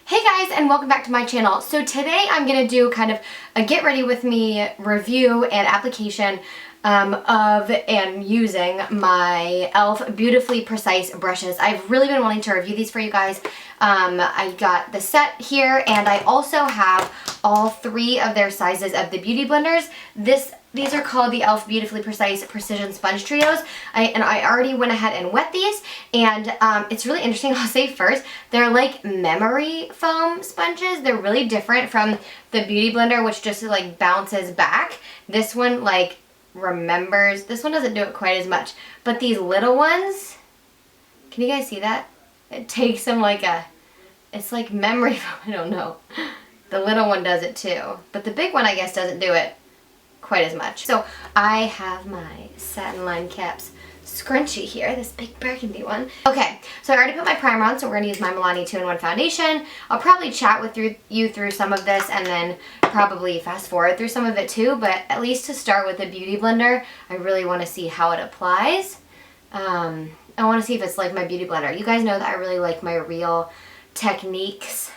Hey guys, and welcome back to my channel. So today I'm going to do kind of a get ready with me review and application of and using my e.l.f. Beautifully Precise brushes. I've really been wanting to review these for you guys. I got the set here, and I also have all three of their sizes of the Beauty Blenders. These are called the e.l.f. Beautifully Precise Precision Sponge Trios. I already went ahead and wet these, and it's really interesting. I'll say first, they're like memory foam sponges. They're really different from the Beauty Blender, which just like bounces back. This one like remembers. This one doesn't do it quite as much, but these little ones, can you guys see that? It takes them like it's like memory foam. I don't know. The little one does it too, but the big one I guess doesn't do it quite as much. So I have my Satin Line Caps scrunchie here, this big burgundy one. Okay, so I already put my primer on, so we're gonna use my Milani 2-in-1 foundation. I'll probably chat with you through some of this and then probably fast forward through some of it too, but at least to start with the Beauty Blender, I really wanna see how it applies. I wanna see if it's like my Beauty Blender. You guys know that I really like my Real Techniques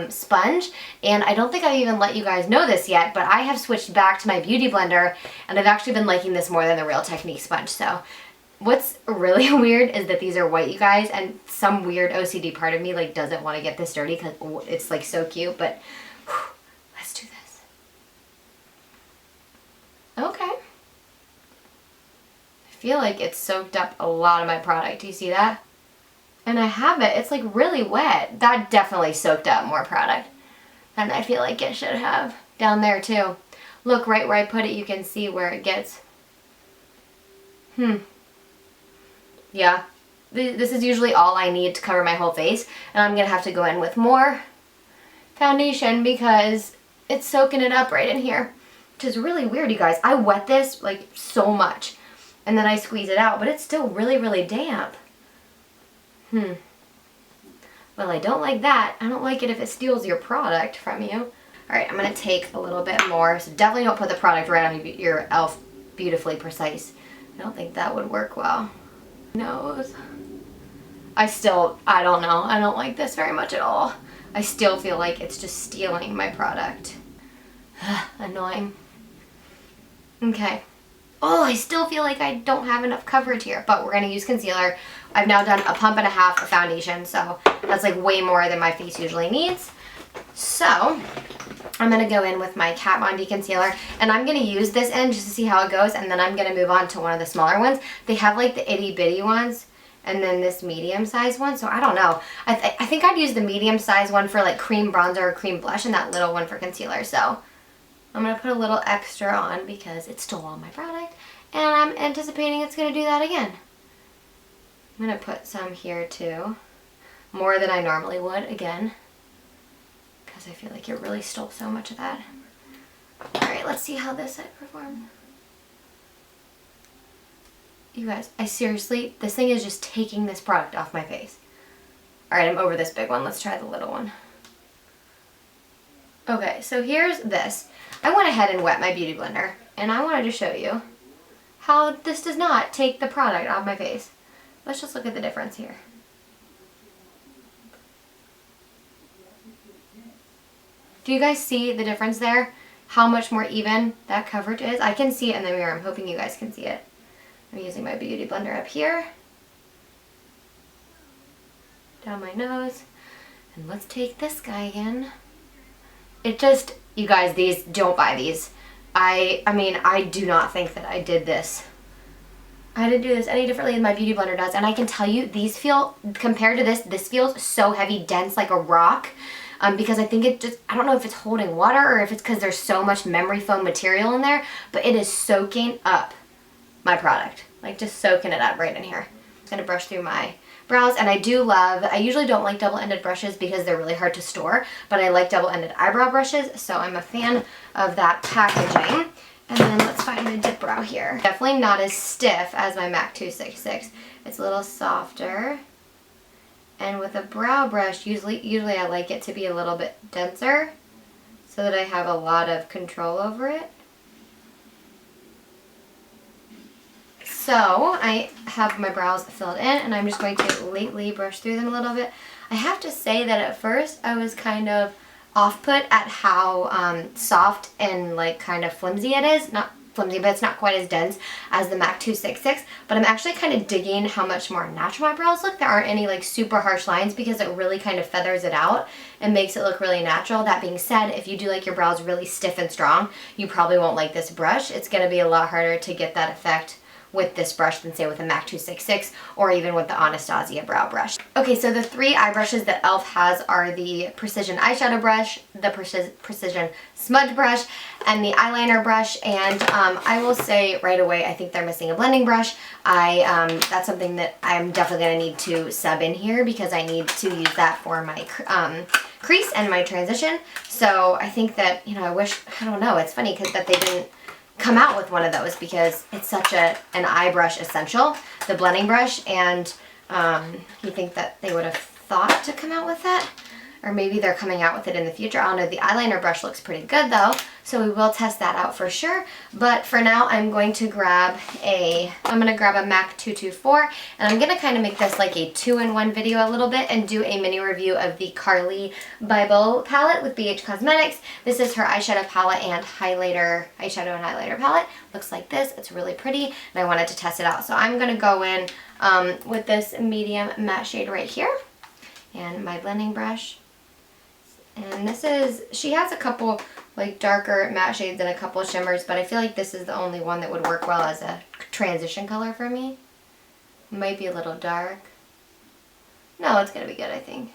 sponge, and I don't think I've even let you guys know this yet, but I have switched back to my Beauty Blender, and I've actually been liking this more than the Real Techniques sponge. So what's really weird is that these are white, you guys, and some weird OCD part of me like doesn't want to get this dirty because it's like so cute, but whew, let's do this. Okay. I feel like it's soaked up a lot of my product. Do you see that? And I have it. It's like really wet. That definitely soaked up more product than I feel like it should have. Down there too. Look, right where I put it, you can see where it gets. Yeah. This is usually all I need to cover my whole face. And I'm going to have to go in with more foundation because it's soaking it up right in here. Which is really weird, you guys. I wet this like so much. And then I squeeze it out. But it's still really, really damp. Well, I don't like that. I don't like it if it steals your product from you. Alright, I'm going to take a little bit more. So definitely don't put the product right on your e.l.f. Beautifully Precise. I don't think that would work well. Nose. I don't know. I don't like this very much at all. I still feel like it's just stealing my product. Annoying. Okay. Oh, I still feel like I don't have enough coverage here, but we're going to use concealer. I've now done a pump and a half of foundation, so that's like way more than my face usually needs. So I'm going to go in with my Kat Von D concealer, and I'm going to use this end just to see how it goes, and then I'm going to move on to one of the smaller ones. They have like the itty bitty ones, and then this medium size one, so I don't know. I think I'd use the medium size one for like cream bronzer or cream blush, and that little one for concealer, so I'm going to put a little extra on because it stole all my product, and I'm anticipating it's going to do that again. I'm going to put some here too, more than I normally would, again, because I feel like it really stole so much of that. Alright, let's see how this side performed. You guys, I seriously, this thing is just taking this product off my face. Alright, I'm over this big one. Let's try the little one. Okay, so here's this. I went ahead and wet my Beauty Blender, and I wanted to show you how this does not take the product off my face. Let's just look at the difference here. Do you guys see the difference there? How much more even that coverage is? I can see it in the mirror. I'm hoping you guys can see it. I'm using my Beauty Blender up here. Down my nose. And let's take this guy again. It just, you guys, these, don't buy these. I mean, I do not think that I did this. I didn't do this any differently than my Beauty Blender does, and I can tell you, these feel, compared to this feels so heavy, dense, like a rock, because I think it just, I don't know if it's holding water or if it's because there's so much memory foam material in there, but it is soaking up my product, like just soaking it up right in here. I'm going to brush through my brows, and I usually don't like double-ended brushes because they're really hard to store, but I like double-ended eyebrow brushes, so I'm a fan of that packaging. And then let's find the dip brow here. Definitely not as stiff as my MAC 266. It's a little softer. And with a brow brush, usually I like it to be a little bit denser so that I have a lot of control over it. So I have my brows filled in, and I'm just going to lightly brush through them a little bit. I have to say that at first I was kind of off-put at how soft and like kind of flimsy it is. Not flimsy, but it's not quite as dense as the MAC 266, but I'm actually kind of digging how much more natural my brows look. There aren't any like super harsh lines because it really kind of feathers it out and makes it look really natural. That being said, if you do like your brows really stiff and strong, you probably won't like this brush. It's going to be a lot harder to get that effect with this brush than say with a MAC 266 or even with the Anastasia brow brush. Okay, so the three eye brushes that e.l.f. has are the Precision Eyeshadow Brush, the Precision Smudge Brush, and the Eyeliner Brush, and I will say right away I think they're missing a blending brush. That's something that I'm definitely going to need to sub in here because I need to use that for my crease and my transition. So I think that, you know, I don't know, it's funny that they didn't come out with one of those because it's such an eye brush essential, the blending brush, and you think that they would have thought to come out with that, or maybe they're coming out with it in the future. I don't know. The eyeliner brush looks pretty good though, so we will test that out for sure. But for now, I'm going to grab a MAC 224, and I'm gonna kind of make this like a 2-in-1 video a little bit and do a mini review of the Carli Bybel palette with BH Cosmetics. This is her eyeshadow palette and eyeshadow and highlighter palette. Looks like this. It's really pretty, and I wanted to test it out. So I'm gonna go in with this medium matte shade right here, and my blending brush. And this is, she has a couple like darker matte shades and a couple shimmers, but I feel like this is the only one that would work well as a transition color for me. Might be a little dark. No, it's gonna be good, I think.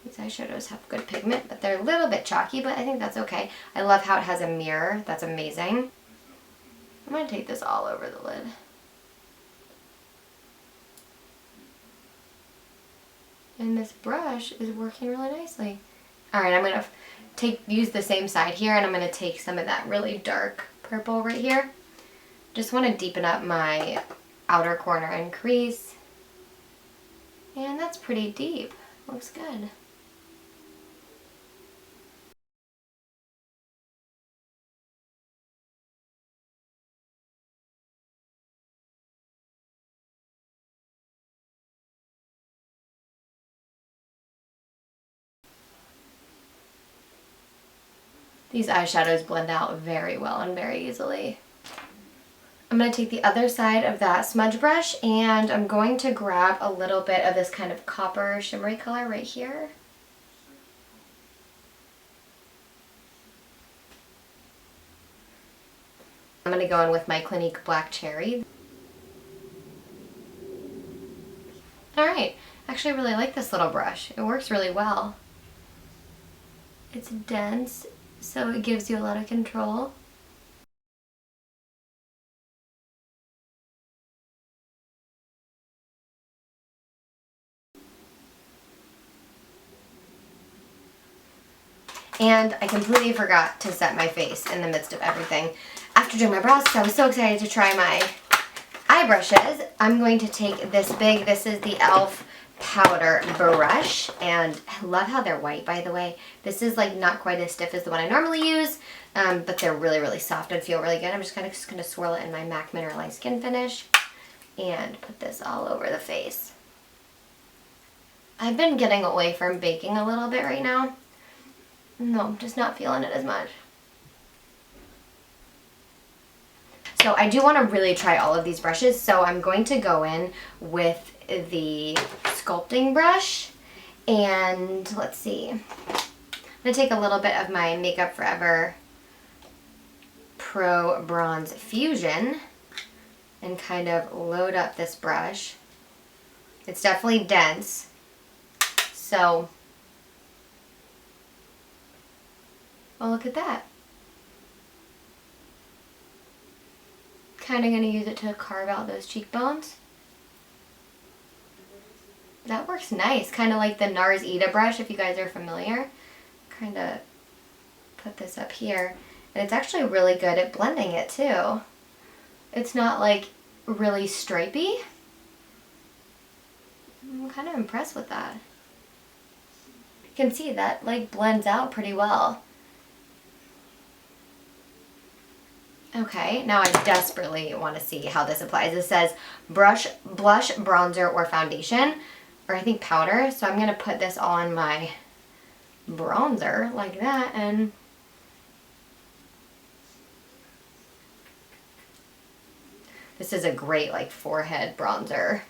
These eyeshadows have good pigment, but they're a little bit chalky, but I think that's okay. I love how it has a mirror. That's amazing. I'm going to take this all over the lid. And this brush is working really nicely. Alright, I'm going to use the same side here, and I'm going to take some of that really dark purple right here. Just want to deepen up my outer corner and crease. And that's pretty deep. Looks good. These eyeshadows blend out very well and very easily. I'm going to take the other side of that smudge brush, and I'm going to grab a little bit of this kind of copper shimmery color right here. I'm going to go in with my Clinique Black Cherry. Alright, I actually really like this little brush. It works really well. It's dense, so it gives you a lot of control. And I completely forgot to set my face in the midst of everything after doing my brows, because I was so excited to try my eye brushes. I'm going to take this is the e.l.f. powder brush, and I love how they're white, by the way. This is like not quite as stiff as the one I normally use, but they're really, really soft and feel really good. I'm just gonna swirl it in my MAC Mineralized Skin Finish and put this all over the face. I've been getting away from baking a little bit right now. No, I'm just not feeling it as much. So I do want to really try all of these brushes, so I'm going to go in with the Sculpting Brush, and let's see. I'm going to take a little bit of my Makeup Forever Pro Bronze Fusion and kind of load up this brush. It's definitely dense, so oh, look at that. Kind of going to use it to carve out those cheekbones. That works nice. Kind of like the NARS Ita brush, if you guys are familiar. Kind of put this up here. And it's actually really good at blending it too. It's not like really stripey. I'm kind of impressed with that. You can see that like blends out pretty well. Okay, now I desperately want to see how this applies. It says blush, bronzer, or foundation, or I think powder. So I'm going to put this on my bronzer like that, and this is a great like forehead bronzer.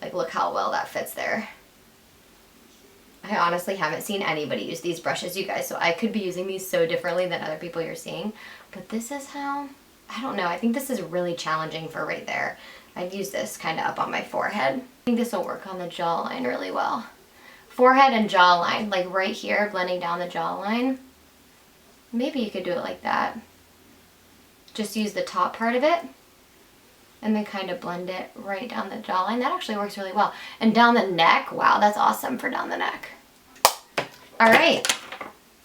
Like look how well that fits there. I honestly haven't seen anybody use these brushes, you guys, so I could be using these so differently than other people you're seeing. But this is how, I don't know, I think this is really challenging for right there. I'd use this kind of up on my forehead. I think this will work on the jawline really well. Forehead and jawline, like right here, blending down the jawline. Maybe you could do it like that. Just use the top part of it and then kind of blend it right down the jawline. That actually works really well. And down the neck, wow, that's awesome for down the neck. All right,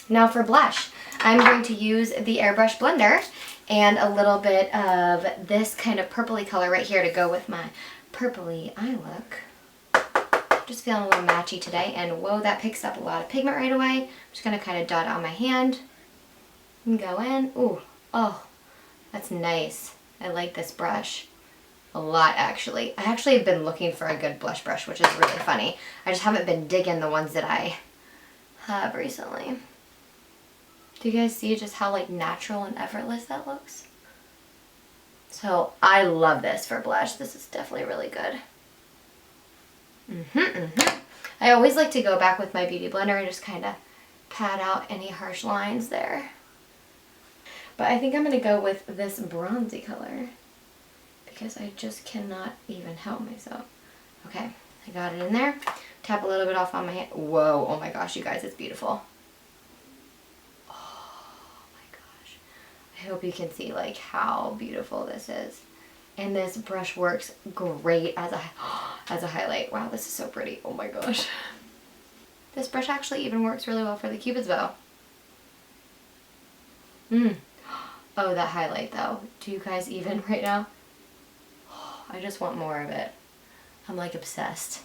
now for blush. I'm going to use the Airbrush Blender and a little bit of this kind of purpley color right here to go with my purpley eye look. Just feeling a little matchy today, and whoa, that picks up a lot of pigment right away. I'm just gonna kind of dot it on my hand and go in. Ooh, oh, that's nice. I like this brush a lot, actually. I actually have been looking for a good blush brush, which is really funny. I just haven't been digging the ones that I have recently. Do you guys see just how like natural and effortless that looks? So I love this for blush. This is definitely really good. I always like to go back with my beauty blender and just kind of pat out any harsh lines there. But I think I'm going to go with this bronzy color because I just cannot even help myself. Okay, I got it in there. Tap a little bit off on my hand. Whoa, oh my gosh, you guys, it's beautiful. I hope you can see like how beautiful this is. And this brush works great as a highlight. Wow, this is so pretty. Oh my gosh. This brush actually even works really well for the Cupid's bow. Oh, that highlight though. Do you guys even right now? I just want more of it. I'm like obsessed.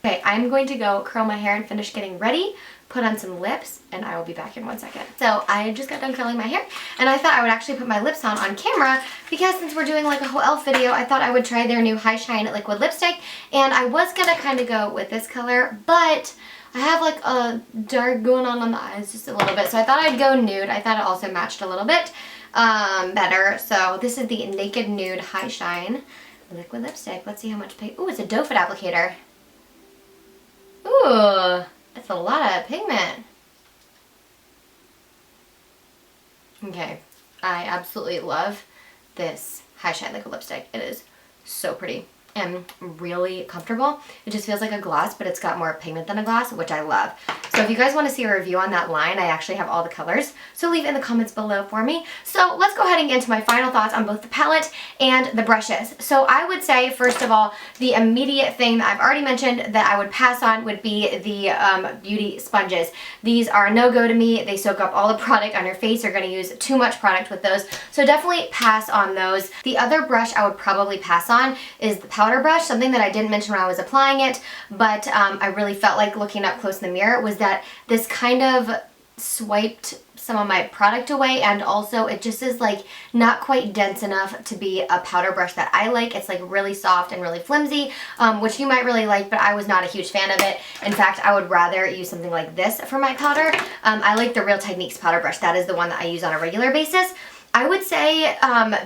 Okay, I'm going to go curl my hair and finish getting ready, put on some lips, and I will be back in 1 second. So I just got done curling my hair, and I thought I would actually put my lips on camera because since we're doing like a whole e.l.f. video, I thought I would try their new High Shine liquid lipstick, and I was gonna kind of go with this color, but I have like a dark going on the eyes just a little bit, so I thought I'd go nude. I thought it also matched a little bit better. So this is the Naked Nude High Shine liquid lipstick. Let's see how much pigment. Ooh, it's a doe foot applicator. Ooh, that's a lot of pigment. Okay, I absolutely love this High Shine liquid lipstick. It is so pretty and really comfortable. It just feels like a gloss, but it's got more pigment than a gloss, which I love. So if you guys want to see a review on that line, I actually have all the colors, so leave it in the comments below for me. So let's go ahead and get into my final thoughts on both the palette and the brushes. So I would say, first of all, the immediate thing that I've already mentioned that I would pass on would be the beauty sponges. These are no-go to me. They soak up all the product on your face. You're going to use too much product with those, so definitely pass on those. The other brush I would probably pass on is the powder brush, something that I didn't mention when I was applying it, but I really felt like looking up close in the mirror was that this kind of swiped some of my product away, and also it just is like not quite dense enough to be a powder brush that I like. It's like really soft and really flimsy, which you might really like, but I was not a huge fan of it. In fact, I would rather use something like this for my powder. I like the Real Techniques powder brush. That is the one that I use on a regular basis. I would say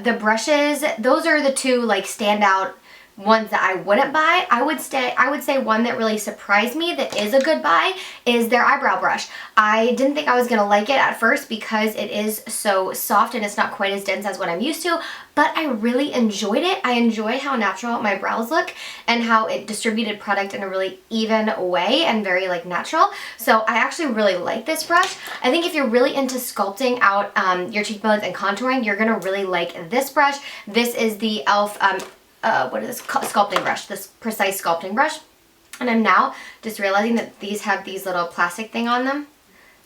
the brushes, those are the two like standout ones that I wouldn't buy. I would say one that really surprised me that is a good buy is their eyebrow brush. I didn't think I was gonna like it at first because it is so soft and it's not quite as dense as what I'm used to, but I really enjoyed it. I enjoy how natural my brows look and how it distributed product in a really even way and very like natural. So I actually really like this brush. I think if you're really into sculpting out your cheekbones and contouring, you're gonna really like this brush. This is the e.l.f. What is this? Sculpting brush, this precise sculpting brush. And I'm now just realizing that these have these little plastic thing on them.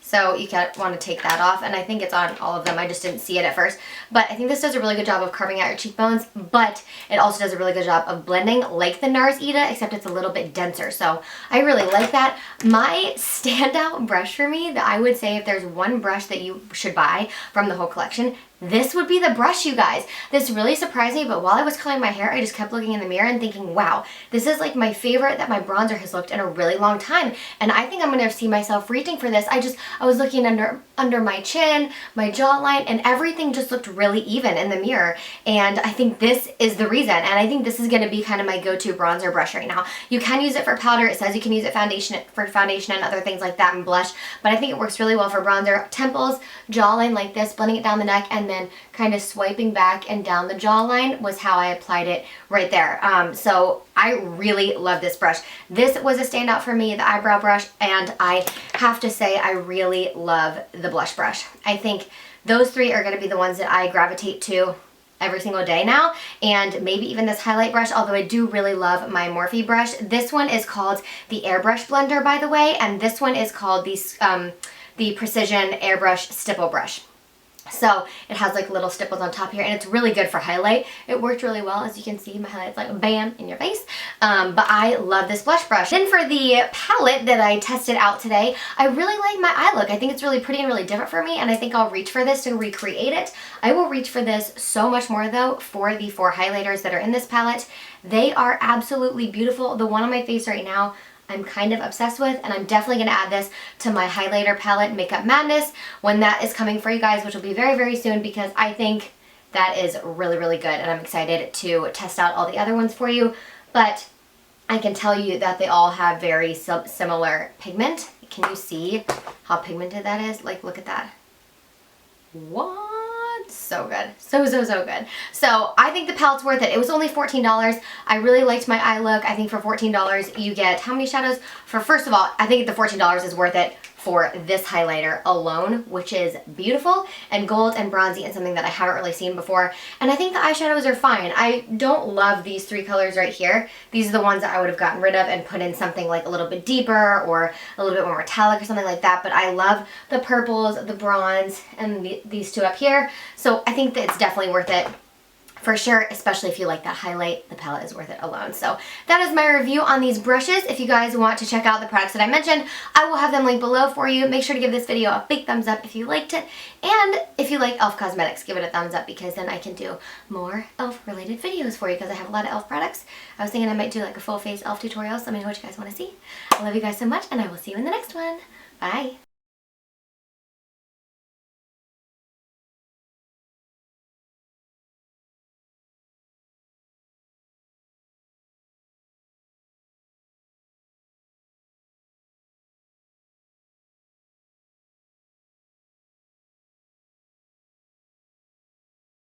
So you want to take that off, and I think it's on all of them. I just didn't see it at first. But I think this does a really good job of carving out your cheekbones, but it also does a really good job of blending like the NARS Ita, except it's a little bit denser. So I really like that. My standout brush for me, that I would say if there's one brush that you should buy from the whole collection, this would be the brush, you guys. This really surprised me, but while I was coloring my hair, I just kept looking in the mirror and thinking, wow, this is like my favorite that my bronzer has looked in a really long time. And I think I'm gonna see myself reaching for this. I was looking under my chin, my jawline, and everything just looked really even in the mirror. And I think this is the reason. And I think this is gonna be kind of my go-to bronzer brush right now. You can use it for powder. It says you can use it for foundation and other things like that, and blush. But I think it works really well for bronzer. Temples, jawline like this, blending it down the neck, and then kind of swiping back and down the jawline was how I applied it right there. So I really love this brush. This was a standout for me, the eyebrow brush, and I have to say I really love the blush brush. I think those three are going to be the ones that I gravitate to every single day now, and maybe even this highlight brush, although I do really love my Morphe brush. This one is called the Airbrush Blender, by the way, and this one is called the Precision Airbrush Stipple brush. So it has like little stipples on top here, and it's really good for highlight. It worked really well. As you can see, my highlight's like bam in your face. But I love this blush brush. Then for the palette that I tested out today, I really like my eye look. I think it's really pretty and really different for me, and I think I'll reach for this to recreate it. I will reach for this so much more though for the 4 highlighters that are in this palette. They are absolutely beautiful. The one on my face right now, I'm kind of obsessed with, and I'm definitely going to add this to my highlighter palette, Makeup Madness, when that is coming for you guys, which will be very, very soon, because I think that is really, really good, and I'm excited to test out all the other ones for you. But I can tell you that they all have very similar pigment. Can you see how pigmented that is? Like, look at that. What? So good. So, so, so good. So I think the palette's worth it. It was only $14. I really liked my eye look. I think for $14 you get how many shadows? First of all, I think the $14 is worth it for this highlighter alone, which is beautiful and gold and bronzy and something that I haven't really seen before. And I think the eyeshadows are fine. I don't love these 3 colors right here. These are the ones that I would have gotten rid of and put in something like a little bit deeper or a little bit more metallic or something like that. But I love the purples, the bronze, and these 2 up here. So I think that it's definitely worth it. For sure, especially if you like that highlight, the palette is worth it alone. So that is my review on these brushes. If you guys want to check out the products that I mentioned, I will have them linked below for you. Make sure to give this video a big thumbs up if you liked it. And if you like e.l.f. cosmetics, give it a thumbs up, because then I can do more e.l.f. related videos for you, because I have a lot of e.l.f. products. I was thinking I might do like a full face e.l.f. tutorial, so let me know what you guys want to see. I love you guys so much, and I will see you in the next one. Bye.